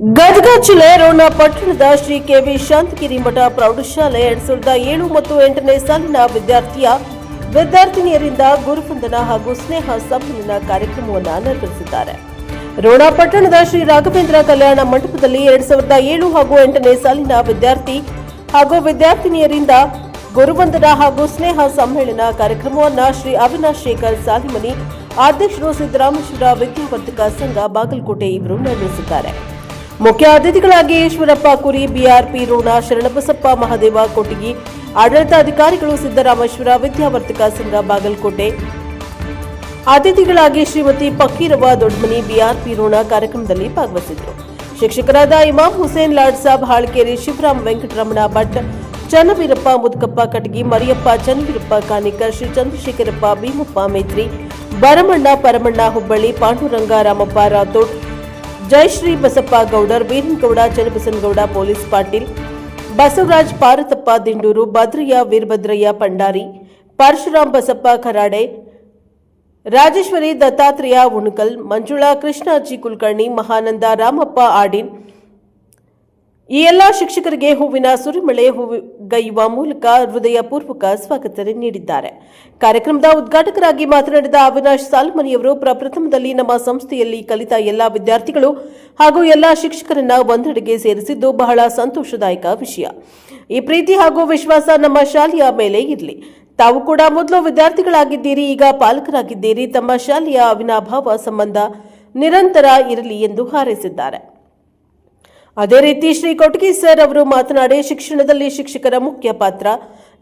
ಗದಗ ಜಿಲ್ಲೆ ರೋಣ ಪಟ್ಟಣದ ಶ್ರೀ ಕೆವಿ ಶಾಂತಗಿರಿ ಮಠ ಪ್ರೌಢಶಾಲೆ 2007 ಮತ್ತು 8ನೇ ಸಾಲಿನ ವಿದ್ಯಾರ್ಥಿನಿಯರಿಂದ ಗುರುವಂದನಾ ಹಾಗೂ ಸ್ನೇಹ ಸಮ್ಮೇಳನ ಕಾರ್ಯಕ್ರಮವನ್ನು ನಿರ್ವಹಿಸಿದ್ದಾರೆ. ರೋಣ ಪಟ್ಟಣದ ಶ್ರೀ ರಾಘವೇಂದ್ರ ಕಲ್ಯಾಣ ಮಂಟಪದಲ್ಲಿ 2007 ಹಾಗೂ 8ನೇ ಸಾಲಿನ ವಿದ್ಯಾರ್ಥಿ ಹಾಗೂ ವಿದ್ಯಾರ್ಥಿನಿಯರಿಂದ ಗುರುವಂದನಾ ಹಾಗೂ ಸ್ನೇಹ ಸಮ್ಮೇಳನ ಕಾರ್ಯಕ್ರಮವನ್ನು ಶ್ರೀ ಅವಿನಾಶ್ ಶೇಖರ್ ಸಾಲಿಮನಿ ಅಧ್ಯಕ್ಷರು ಸಿದ್ದರಾಮೇಶ್ವರ ವಿದ್ಯಾವರ್ಧಕ ಸಂಘ ಬಾಗಲಕೋಟೆ ಇವರು ನಿರ್ವಹಿಸಿದ್ದಾರೆ. ಮುಖ್ಯ ಅತಿಥಿಗಳಾಗಿ ಈಶ್ವರಪ್ಪ ಕುರಿ, ಬಿಆರ್ಪಿ ರೋಣ, ಶರಣಬಸಪ್ಪ ಮಹದೇವ ಕೊಟ್ಟಿಗಿ, ಆಡಳಿತಾಧಿಕಾರಿಗಳು ಸಿದ್ದರಾಮೇಶ್ವರ ವಿದ್ಯಾವರ್ಧಕ ಸಂಘ ಬಾಗಲಕೋಟೆ, ಅತಿಥಿಗಳಾಗಿ ಶ್ರೀಮತಿ ಫಕೀರವ್ವ ದೊಡ್ಡಮನಿ, ಬಿಆರ್ಪಿ ರೋಣ ಕಾರ್ಯಕ್ರಮದಲ್ಲಿ ಭಾಗವಹಿಸಿದ್ದರು. ಶಿಕ್ಷಕರಾದ ಇಮಾಮ್ ಹುಸೇನ್ ಲಾಡ್ ಸಾಬ್ ಹಾಳ್ಕೇರಿ, ಶಿವರಾಮ್ ವೆಂಕಟರಮಣ ಭಟ್, ಚನ್ನವೀರಪ್ಪ ಮುದ್ಕಪ್ಪ ಕಟಗಿ, ಮರಿಯಪ್ಪ ಚನ್ನವೀರಪ್ಪ ಕಾನಿಕರ್, ಶ್ರೀ ಚಂದ್ರಶೇಖರಪ್ಪ ಭೀಮಪ್ಪ ಮೇತ್ರಿ, ಬರಮಣ್ಣ ಪರಮಣ್ಣ ಹುಬ್ಬಳ್ಳಿ, ಪಾಂಡುರಂಗ ರಾಮಪ್ಪ ರಾಥೋಡ್, ಜಯಶ್ರೀ ಬಸಪ್ಪ ಗೌಡರ್, ಬೀರನಗೌಡ ಚನ್ನಬಸನಗೌಡ, ಪೊಲೀಸ್ ಪಾಟೀಲ್, ಬಸವರಾಜ್ ಪಾರತಪ್ಪ ದಿಂಡೂರು, ಭದ್ರಯ್ಯ ವೀರಭದ್ರಯ್ಯ ಪಂಡಾರಿ, ಪರಶುರಾಮ್ ಬಸಪ್ಪ ಖರಾಡೆ, ರಾಜೇಶ್ವರಿ ದತ್ತಾತ್ರೇಯ ಉಣಕಲ್, ಮಂಜುಳಾ ಕೃಷ್ಣಾಜಿ ಕುಲಕರ್ಣಿ, ಮಹಾನಂದ ರಾಮಪ್ಪ ಆಡಿನ್ ಈ ಎಲ್ಲ ಶಿಕ್ಷಕರಿಗೆ ಹೂವಿನ ಸುರಿಮಳೆ ಹೂಗೈಯುವ ಮೂಲಕ ಹೃದಯಪೂರ್ವಕ ಸ್ವಾಗತ ನೀಡಿದ್ದಾರೆ. ಕಾರ್ಯಕ್ರಮದ ಉದ್ಘಾಟಕರಾಗಿ ಮಾತನಾಡಿದ ಅವಿನಾಶ್ ಸಾಲ್ಮನಿಯವರು ಪ್ರಪ್ರಥಮದಲ್ಲಿ ನಮ್ಮ ಸಂಸ್ಥೆಯಲ್ಲಿ ಕಲಿತ ಎಲ್ಲ ವಿದ್ಯಾರ್ಥಿಗಳು ಹಾಗೂ ಎಲ್ಲ ಶಿಕ್ಷಕರನ್ನ ಒಂದೆಡೆಗೆ ಸೇರಿಸಿದ್ದು ಬಹಳ ಸಂತೋಷದಾಯಕ ವಿಷಯ. ಈ ಪ್ರೀತಿ ಹಾಗೂ ವಿಶ್ವಾಸ ನಮ್ಮ ಶಾಲೆಯ ಮೇಲೆ ಇರಲಿ. ತಾವು ಕೂಡ ಮೊದಲು ವಿದ್ಯಾರ್ಥಿಗಳಾಗಿದ್ದೀರಿ, ಈಗ ಪಾಲಕರಾಗಿದ್ದೀರಿ. ತಮ್ಮ ಶಾಲೆಯ ಅವಿನಾಭಾವ ಸಂಬಂಧ ನಿರಂತರ ಇರಲಿ ಎಂದು ಹಾರೈಸಿದ್ದಾರೆ. ಅದೇ ರೀತಿ ಶ್ರೀ ಕೊಟಗಿ ಸರ್ ಅವರು ಮಾತನಾಡಿ, ಶಿಕ್ಷಣದಲ್ಲಿ ಶಿಕ್ಷಕರ ಮುಖ್ಯ ಪಾತ್ರ.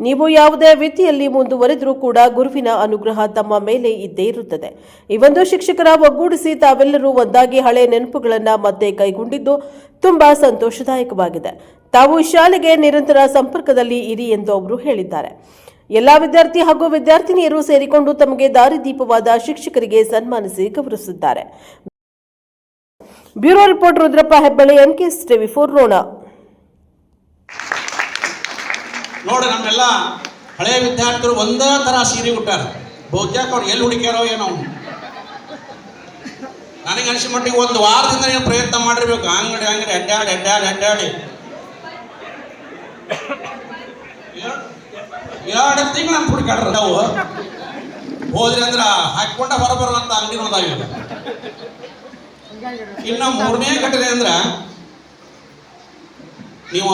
ನೀವು ಯಾವುದೇ ವಿದ್ಯೆಯಲ್ಲಿ ಮುಂದುವರೆದರೂ ಕೂಡ ಗುರುವಿನ ಅನುಗ್ರಹ ತಮ್ಮ ಮೇಲೆ ಇದ್ದೇ ಇರುತ್ತದೆ. ಈ ಒಂದು ಶಿಕ್ಷಕರ ಒಗ್ಗೂಡಿಸಿ ತಾವೆಲ್ಲರೂ ಒಂದಾಗಿ ಹಳೆ ನೆನಪುಗಳನ್ನು ಮತ್ತೆ ಕೈಗೊಂಡಿದ್ದು ತುಂಬಾ ಸಂತೋಷದಾಯಕವಾಗಿದೆ. ತಾವು ಶಾಲೆಗೆ ನಿರಂತರ ಸಂಪರ್ಕದಲ್ಲಿ ಇರಿ ಎಂದು ಅವರು ಹೇಳಿದ್ದಾರೆ. ಎಲ್ಲಾ ವಿದ್ಯಾರ್ಥಿ ಹಾಗೂ ವಿದ್ಯಾರ್ಥಿನಿಯರು ಸೇರಿಕೊಂಡು ತಮಗೆ ದಾರಿದೀಪವಾದ ಶಿಕ್ಷಕರಿಗೆ ಸನ್ಮಾನಿಸಿ ಗೌರವಿಸಿದ್ದಾರೆ. Bureau report Rudrappa Hebballi, NKS TV4 Ron. ನೋಡಿ, ನಮ್ಮೆಲ್ಲ ಹಳೆಯ ವಿದ್ಯಾರ್ಥಿಗಳು ಒಂದೇ ತರ ಸೀರೆ ಉಟ್ಟಾರ. ಬಹುತೇಕ ಅವ್ರು ಎಲ್ಲಿ ಹುಡುಕ್ಯಾರೋ ಏನೋ. ನನಗೆ ಅನಿಸಿ ಮಟ್ಟಿಗೆ ಒಂದು ವಾರದಿಂದ ನೀವು ಪ್ರಯತ್ನ ಮಾಡಿರ್ಬೇಕು. ಅಂಗಡಿ ಅಡ್ಡಾಡಿ 2 ತಿಂಗಳು ನಮ್ಮ ಹುಡುಕಾಡ್ರ ನಾವು ಹೋದ್ರಿ ಅಂದ್ರ ಹಾಕೊಂಡ ಹೊರಬರುವಂತ ಅಂಗಡಿ ನೋದಾಗಿಲ್ಲ. ಇನ್ನು 3ನೇ ಘಟನೆ ಅಂದ್ರ, ನೀವು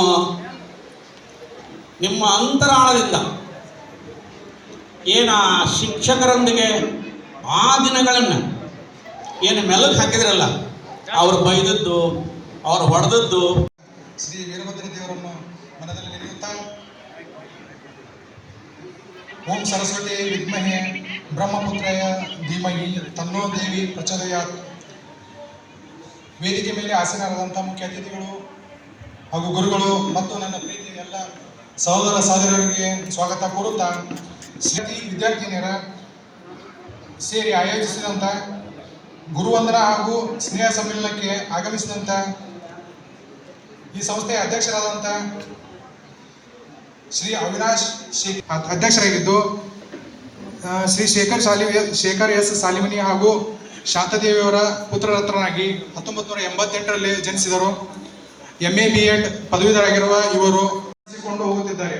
ನಿಮ್ಮ ಅಂತರಾಳದಿಂದ ಏನ ಶಿಕ್ಷಕರೊಂದಿಗೆ ಆ ದಿನಗಳನ್ನು ಏನು ಮೆಲುಕು ಹಾಕಿದ್ರಲ್ಲ, ಅವ್ರು ಬೈದದ್ದು, ಅವ್ರು ಹೊಡೆದದ್ದು. ಶ್ರೀ ವೀರಭದ್ರ ದೇವರನ್ನು ಮನದಲ್ಲಿ ನೆನೆಯುತ್ತಾ, ಓಂ ಸರಸ್ವತಿ ವಿದ್ಮಹೆ ಬ್ರಹ್ಮಪುತ್ರಯ ಧೀಮಹಿ ತನ್ನೋ ದೇವಿ ಪ್ರಚೋದಯಾತ್. ವೇದಿಕೆ ಮೇಲೆ ಆಸೀನರಾದಂಥ ಮುಖ್ಯ ಅತಿಥಿಗಳು ಹಾಗೂ ಗುರುಗಳು ಮತ್ತು ನನ್ನ ಪ್ರೀತಿ ಎಲ್ಲ ಸಹೋದರ ಸಹೋದರರಿಗೆ ಸ್ವಾಗತ ಕೋರುತ್ತಾ, ವಿದ್ಯಾರ್ಥಿನಿಯರ ಸೇರಿ ಆಯೋಜಿಸಿದಂಥ ಗುರುವಂದನಾ ಹಾಗೂ ಸ್ನೇಹ ಸಮ್ಮೇಳನಕ್ಕೆ ಆಗಮಿಸಿದಂಥ ಈ ಸಂಸ್ಥೆಯ ಅಧ್ಯಕ್ಷರಾದಂಥ ಶ್ರೀ ಅವಿನಾಶ್ ಅಧ್ಯಕ್ಷರಾಗಿದ್ದು, ಶ್ರೀ ಶೇಖರ್ ಎಸ್ ಸಾಲಿಮನಿ ಹಾಗೂ ಶಾಂತದೇವಿಯವರ ಪುತ್ರರತ್ನಾಗಿ 1988ರಲ್ಲಿ ಜನಿಸಿದರು. MA B.Ed ಪದವೀಧರರಾಗಿರುವ ಇವರು ಕೊಂಡು ಹೋಗುತ್ತಿದ್ದಾರೆ.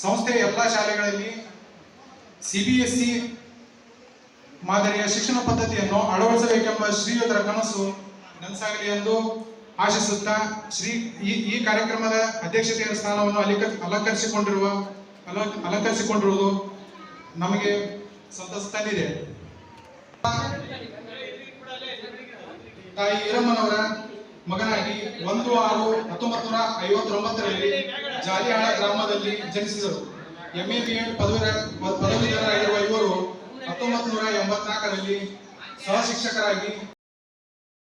ಸಂಸ್ಥೆಯ ಎಲ್ಲ ಶಾಲೆಗಳಲ್ಲಿ CBSE ಮಾದರಿಯ ಶಿಕ್ಷಣ ಪದ್ಧತಿಯನ್ನು ಅಳವಡಿಸಬೇಕೆಂಬ ಶ್ರೀಯುತರ ಕನಸು ನನಸಾಗಲಿ ಎಂದು ಆಶಿಸುತ್ತಾ, ಈ ಕಾರ್ಯಕ್ರಮದ ಅಧ್ಯಕ್ಷತೆಯ ಸ್ಥಾನವನ್ನು ಅಲಂಕರಿಸಿಕೊಂಡಿರುವುದು ನಮಗೆ ಸಂತಸ ತಂದಿದೆ. ತಾಯಿ ಈರಮ್ಮನವರ ಮಗನಾಗಿ 1/6/1959ರಲ್ಲಿ ಜಾಲಿಹಾಳ ಗ್ರಾಮದಲ್ಲಿ ಜನಿಸಿದರು. MA B.Ed ಪದವೀಧರರಾಗಿರುವ ಇವರು 1984ರಲ್ಲಿ ಸಹ ಶಿಕ್ಷಕರಾಗಿ